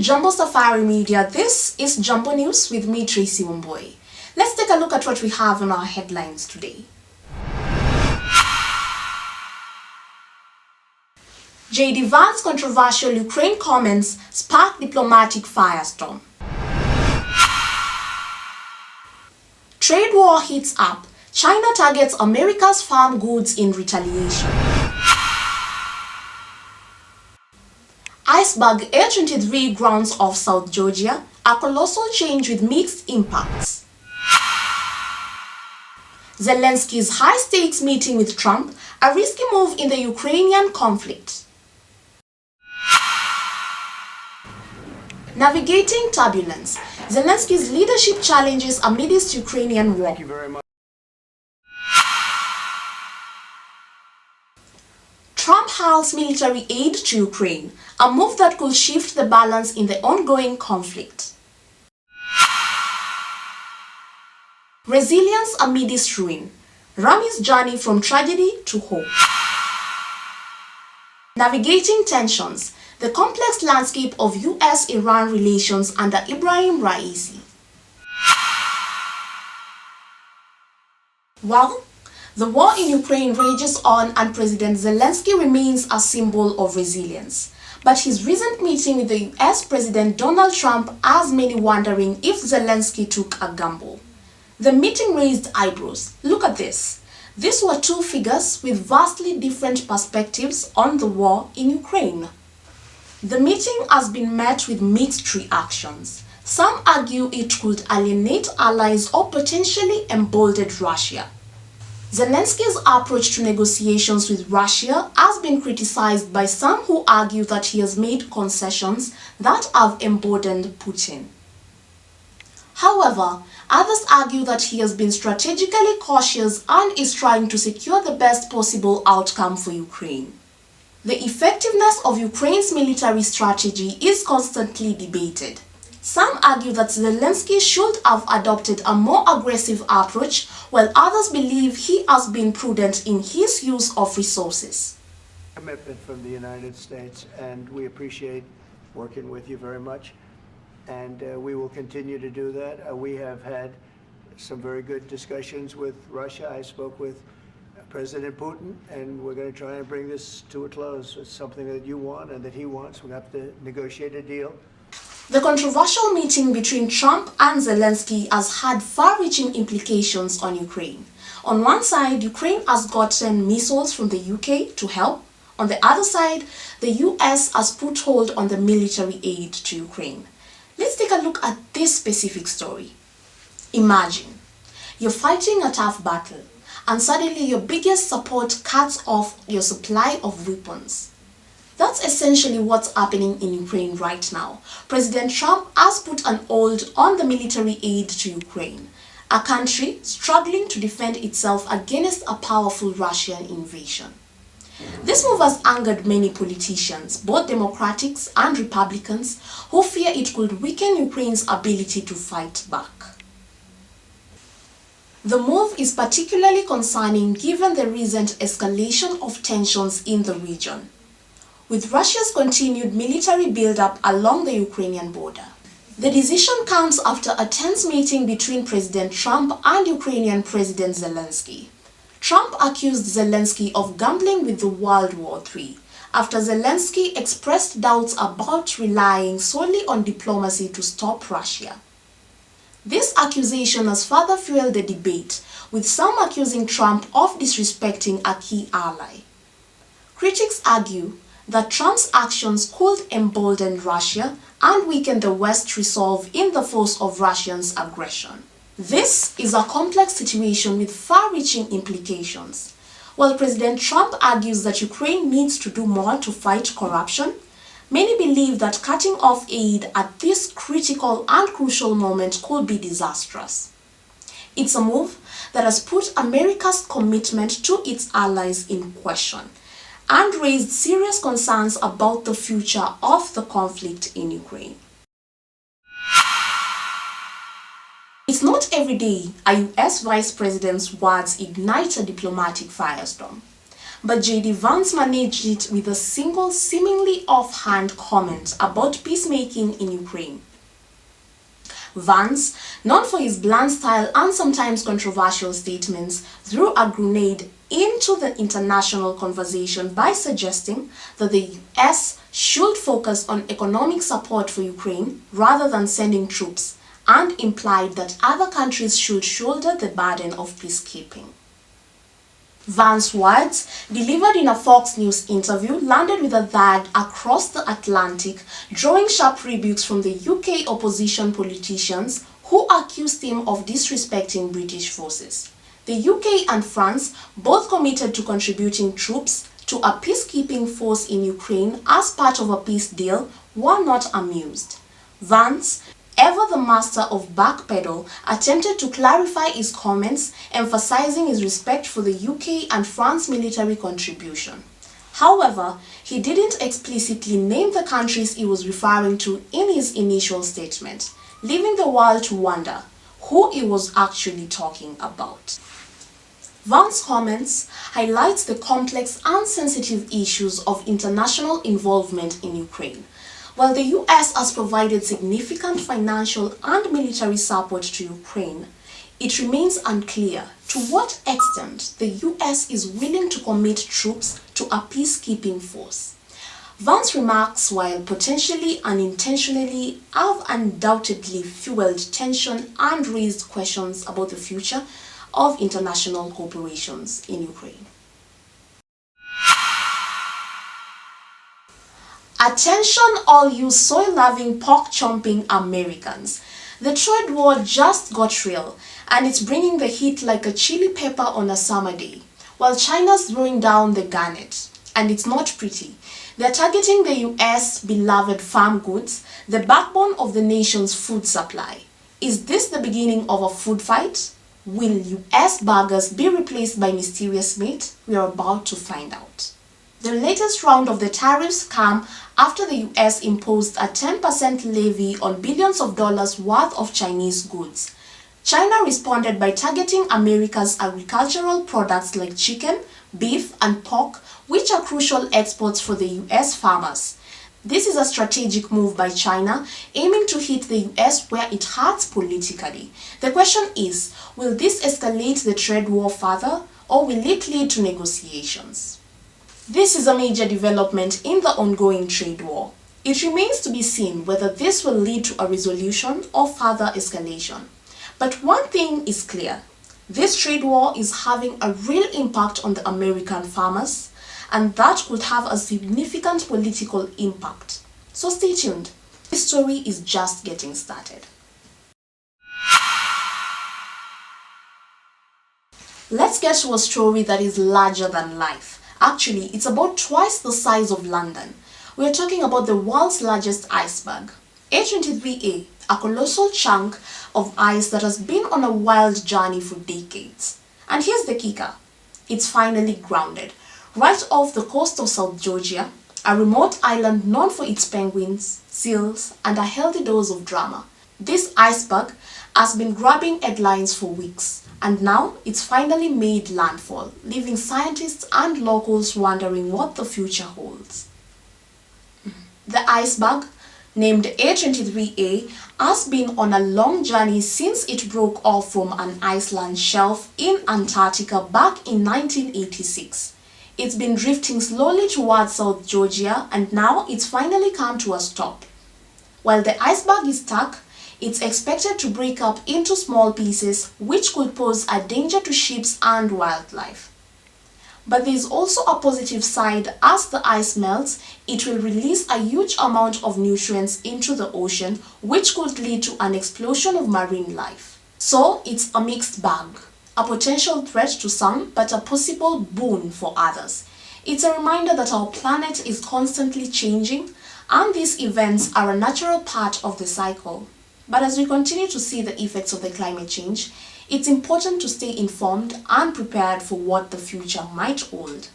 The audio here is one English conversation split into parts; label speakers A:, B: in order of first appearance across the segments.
A: Jumbo Safari Media, this is Jumbo News with me, Tracy Womboy. Let's take a look at what we have on our headlines today. J.D. Vance's controversial Ukraine comments spark diplomatic firestorm. Trade war heats up. China targets America's farm goods in retaliation. Iceberg A-23 grounds off South Georgia, a colossal change with mixed impacts. Zelensky's high-stakes meeting with Trump, a risky move in the Ukrainian conflict. Navigating turbulence. Zelensky's leadership challenges amidst Ukrainian war.
B: Thank you very much.
A: Trump hurls military aid to Ukraine, a move that could shift the balance in the ongoing conflict. Resilience amidst ruin. Rami's journey from tragedy to hope. Navigating tensions. The complex landscape of US-Iran relations under Ibrahim Raisi. Well, the war in Ukraine rages on and President Zelensky remains a symbol of resilience. But his recent meeting with the US President Donald Trump has many wondering if Zelensky took a gamble. The meeting raised eyebrows. Look at this. These were two figures with vastly different perspectives on the war in Ukraine. The meeting has been met with mixed reactions. Some argue it could alienate allies or potentially embolden Russia. Zelensky's approach to negotiations with Russia has been criticized by some who argue that he has made concessions that have emboldened Putin. However, others argue that he has been strategically cautious and is trying to secure the best possible outcome for Ukraine. The effectiveness of Ukraine's military strategy is constantly debated. Some argue that Zelensky should have adopted a more aggressive approach, while others believe he has been prudent in his use of resources.
B: Commitment from the United States, and we appreciate working with you very much, and we will continue to do that. We have had some very good discussions with Russia. I spoke with President Putin, and we're going to try and bring this to a close. It's something that you want and that he wants. We have to negotiate a deal.
A: The controversial meeting between Trump and Zelensky has had far-reaching implications on Ukraine. On one side, Ukraine has gotten missiles from the UK to help. On the other side, the US has put hold on the military aid to Ukraine. Let's take a look at this specific story. Imagine you're fighting a tough battle, and suddenly your biggest support cuts off your supply of weapons. That's essentially what's happening in Ukraine right now. President Trump has put an hold on the military aid to Ukraine, a country struggling to defend itself against a powerful Russian invasion. This move has angered many politicians, both Democrats and Republicans, who fear it could weaken Ukraine's ability to fight back. The move is particularly concerning given the recent escalation of tensions in the region, with Russia's continued military buildup along the Ukrainian border. The decision comes after a tense meeting between President Trump and Ukrainian President Zelensky. Trump accused Zelensky of gambling with the World War III after Zelensky expressed doubts about relying solely on diplomacy to stop Russia. This accusation has further fueled the debate, with some accusing Trump of disrespecting a key ally. Critics argue that Trump's actions could embolden Russia and weaken the West's resolve in the face of Russia's aggression. This is a complex situation with far-reaching implications. While President Trump argues that Ukraine needs to do more to fight corruption, many believe that cutting off aid at this critical and crucial moment could be disastrous. It's a move that has put America's commitment to its allies in question and raised serious concerns about the future of the conflict in Ukraine. It's not every day a US Vice President's words ignite a diplomatic firestorm. but J.D. Vance managed it with a single seemingly offhand comment about peacemaking in Ukraine. Vance, known for his blunt style and sometimes controversial statements, threw a grenade into the international conversation by suggesting that the US should focus on economic support for Ukraine rather than sending troops, and implied that other countries should shoulder the burden of peacekeeping. Vance's words, delivered in a Fox News interview, landed with a thud across the Atlantic, drawing sharp rebukes from the UK opposition politicians who accused him of disrespecting British forces. The UK and France, both committed to contributing troops to a peacekeeping force in Ukraine as part of a peace deal, were not amused. Vance, ever the master of backpedal, attempted to clarify his comments, emphasizing his respect for the UK and France military contribution. However, he didn't explicitly name the countries he was referring to in his initial statement, leaving the world to wonder who he was actually talking about. Vance's comments highlights the complex and sensitive issues of international involvement in Ukraine. While the US has provided significant financial and military support to Ukraine, it remains unclear to what extent the US is willing to commit troops to a peacekeeping force. Vance's remarks, while potentially unintentionally, have undoubtedly fueled tension and raised questions about the future of international corporations in Ukraine. Attention all you soy-loving, pork-chomping Americans. The trade war just got real, and it's bringing the heat like a chili pepper on a summer day, while China's throwing down the gauntlet. And it's not pretty. They're targeting the US beloved farm goods, the backbone of the nation's food supply. Is this the beginning of a food fight? Will US burgers be replaced by mysterious meat? We are about to find out. The latest round of the tariffs come after the US imposed a 10% levy on billions of dollars worth of Chinese goods. China responded by targeting America's agricultural products like chicken, beef, and pork, which are crucial exports for the US farmers. This is a strategic move by China, aiming to hit the US where it hurts politically. The question is, will this escalate the trade war further, or will it lead to negotiations? This is a major development in the ongoing trade war. It remains to be seen whether this will lead to a resolution or further escalation. But one thing is clear. This trade war is having a real impact on the American farmers, and that could have a significant political impact. So stay tuned. This story is just getting started. Let's get to a story that is larger than life. Actually, it's about twice the size of London. We're talking about the world's largest iceberg, A23A, a colossal chunk of ice that has been on a wild journey for decades. And here's the kicker. It's finally grounded, right off the coast of South Georgia, a remote island known for its penguins, seals, and a healthy dose of drama. This iceberg has been grabbing headlines for weeks, and now it's finally made landfall, leaving scientists and locals wondering what the future holds. The iceberg, named A23A, has been on a long journey since it broke off from an Iceland shelf in Antarctica back in 1986. It's been drifting slowly towards South Georgia, and now it's finally come to a stop. While the iceberg is stuck, it's expected to break up into small pieces, which could pose a danger to ships and wildlife. But there's also a positive side. As the ice melts, it will release a huge amount of nutrients into the ocean, which could lead to an explosion of marine life. So it's a mixed bag, a potential threat to some, but a possible boon for others. It's a reminder that our planet is constantly changing, and these events are a natural part of the cycle. But as we continue to see the effects of the climate change, it's important to stay informed and prepared for what the future might hold.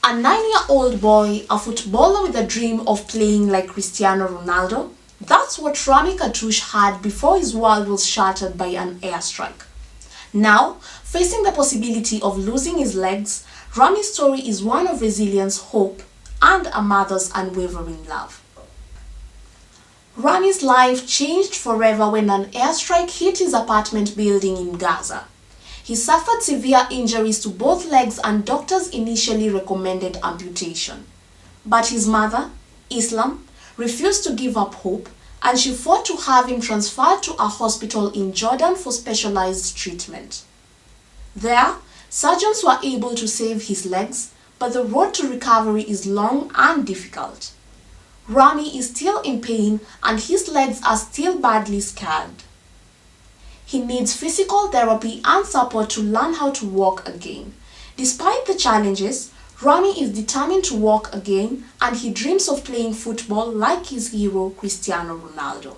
A: A 9-year-old boy, a footballer with a dream of playing like Cristiano Ronaldo, that's what Rami Katouche had before his world was shattered by an airstrike. Now, facing the possibility of losing his legs, Rami's story is one of resilience, hope, and a mother's unwavering love. Rami's life changed forever when an airstrike hit his apartment building in Gaza. He suffered severe injuries to both legs and doctors initially recommended amputation. But his mother, Islam, refused to give up hope, and she fought to have him transferred to a hospital in Jordan for specialized treatment. There, surgeons were able to save his legs, but the road to recovery is long and difficult. Rami is still in pain and his legs are still badly scarred. He needs physical therapy and support to learn how to walk again. Despite the challenges, Rami is determined to walk again and he dreams of playing football like his hero Cristiano Ronaldo.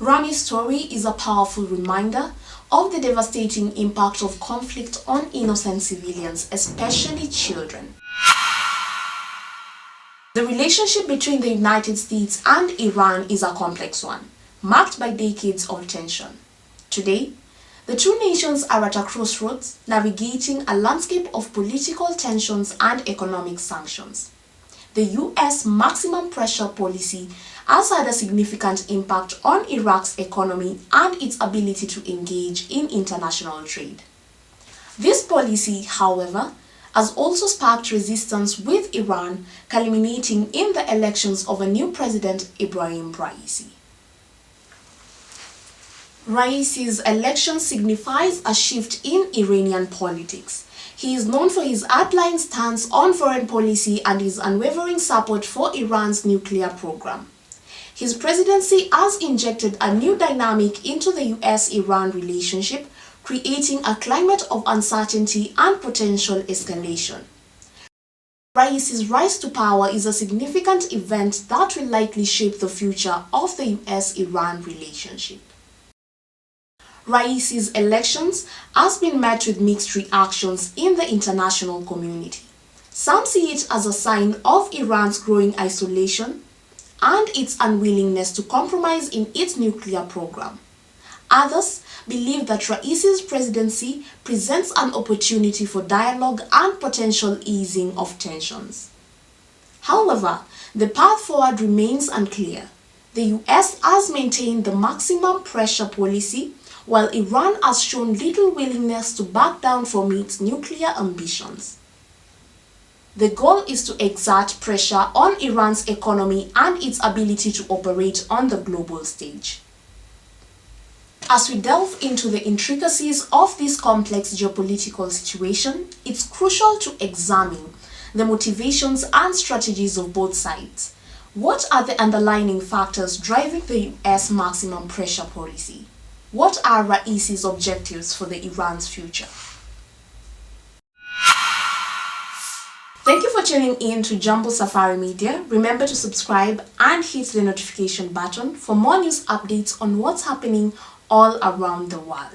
A: Rami's story is a powerful reminder of the devastating impact of conflict on innocent civilians, especially children. The relationship between the United States and Iran is a complex one, marked by decades of tension. Today, the two nations are at a crossroads, navigating a landscape of political tensions and economic sanctions. The US maximum pressure policy has had a significant impact on Iraq's economy and its ability to engage in international trade. This policy, however, has also sparked resistance with Iran, culminating in the elections of a new president, Ibrahim Raisi. Raisi's election signifies a shift in Iranian politics. He is known for his hardline stance on foreign policy and his unwavering support for Iran's nuclear program. His presidency has injected a new dynamic into the US-Iran relationship, creating a climate of uncertainty and potential escalation. Raisi's rise to power is a significant event that will likely shape the future of the US-Iran relationship. Raisi's elections has been met with mixed reactions in the international community. Some see it as a sign of Iran's growing isolation and its unwillingness to compromise in its nuclear program. Others believe that Raisi's presidency presents an opportunity for dialogue and potential easing of tensions. However, the path forward remains unclear. The US has maintained the maximum pressure policy, while Iran has shown little willingness to back down from its nuclear ambitions. The goal is to exert pressure on Iran's economy and its ability to operate on the global stage. As we delve into the intricacies of this complex geopolitical situation, it's crucial to examine the motivations and strategies of both sides. What are the underlying factors driving the US maximum pressure policy? What are Raisi's objectives for the Iran's future? Thank you for tuning in to Jumbo Safari Media. Remember to subscribe and hit the notification button for more news updates on what's happening all around the world.